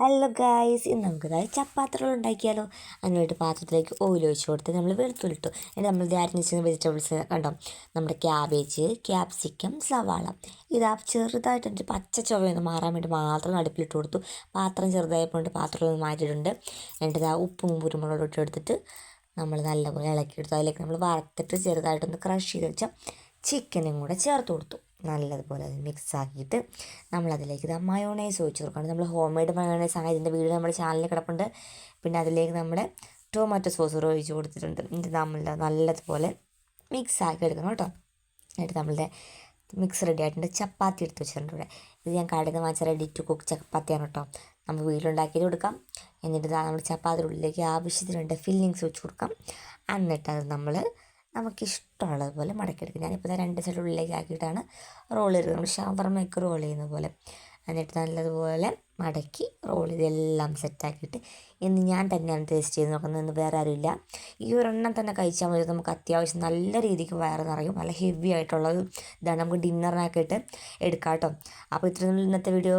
Hello guys, ഇന്ന് നമുക്കിതായി ചപ്പാത്തികൾ ഉണ്ടാക്കിയാലോ. അതിനായിട്ട് പാത്രത്തിലേക്ക് ഓയിൽ ഒഴിച്ച് കൊടുത്ത് നമ്മൾ വെളുത്തുള്ളിട്ടു. എന്നിട്ട് നമ്മൾ അരിഞ്ഞ് വെച്ചിരുന്ന വെജിറ്റബിൾസ് കണ്ടോ, നമ്മുടെ ക്യാബേജ്, ക്യാപ്സിക്കം, സവാള ഇതാ ചെറുതായിട്ട് പച്ച ചുവയൊന്ന് മാറാൻ വേണ്ടി മാത്രം അടുപ്പിലിട്ട് കൊടുത്തു. പാത്രം ചെറുതായപ്പോൾ പാത്രത്തിൽ മാറ്റിയിട്ടുണ്ട്. എന്നിട്ട് ഇതാ ഉപ്പും കുരുമുളകും ഇട്ട് എടുത്തിട്ട് നമ്മൾ നല്ലപോലെ ഇളക്കിയെടുത്തു. അതിലേക്ക് നമ്മൾ വറുത്തിട്ട് ചെറുതായിട്ടൊന്ന് ക്രഷ് ചെയ്ത് വെച്ച ചിക്കനും കൂടെ ചേർത്ത് കൊടുത്തു. നല്ലതുപോലെ അത് മിക്സ് ആക്കിയിട്ട് നമ്മളതിലേക്ക് മയോണൈസ് ഒഴിച്ച് കൊടുക്കണം. നമ്മൾ ഹോം മെയ്ഡ് മയോണൈസ് ആണ്. ഇതിൻ്റെ വീഡിയോ നമ്മുടെ ചാനലിൽ കിടപ്പുണ്ട്. പിന്നെ അതിലേക്ക് നമ്മുടെ ടൊമാറ്റോ സോസ് ഒഴിച്ച് കൊടുത്തിട്ടുണ്ട്. എന്നിട്ട് നമ്മൾ നല്ലതുപോലെ മിക്സ് ആക്കി എടുക്കണം കേട്ടോ. എന്നിട്ട് നമ്മളുടെ മിക്സ് റെഡി ആയിട്ടുണ്ട്. ചപ്പാത്തി എടുത്ത് വെച്ചിട്ടുണ്ട് ഇവിടെ. ഇത് ഞാൻ കടയിൽ നിന്ന് വാങ്ങിച്ച റെഡി ടു കുക്ക് ചപ്പാത്തിയാണ് കേട്ടോ. നമ്മൾ വീട്ടിലുണ്ടാക്കിയിട്ട് കൊടുക്കാം. എന്നിട്ട് നമ്മൾ ചപ്പാത്തിയുടെ ഉള്ളിലേക്ക് ആവശ്യത്തിനുണ്ട് ഫില്ലിങ്സ് വെച്ച് കൊടുക്കാം. എന്നിട്ട് അത് നമുക്കിഷ്ടമുള്ളതുപോലെ മടക്കിയെടുക്കും. ഞാനിപ്പോൾ 2 സൈഡ് ഉള്ളിലേക്ക് ആക്കിയിട്ടാണ് റോൾ ചെയ്തത്. നമ്മൾ ഷവർമ്മയൊക്കെ റോൾ ചെയ്യുന്ന പോലെ. എന്നിട്ട് നല്ലതുപോലെ മടക്കി റോൾ ചെയ്തെല്ലാം സെറ്റാക്കിയിട്ട് ഇന്ന് ഞാൻ തന്നെയാണ് ടേസ്റ്റ് ചെയ്ത് നോക്കുന്നത്. ഇന്ന് വേറെ ആരുമില്ല. ഈ ഒരെണ്ണം തന്നെ കഴിച്ചാൽ മതി. നമുക്ക് അത്യാവശ്യം നല്ല രീതിക്ക് വയറ് നിറയും. നല്ല ഹെവി ആയിട്ടുള്ളത് ഇതാണ്. നമുക്ക് ഡിന്നറിനൊക്കെ ഇട്ട് എടുക്കാം കേട്ടോ. അപ്പോൾ ഇത്രയും ഇന്നത്തെ വീഡിയോ.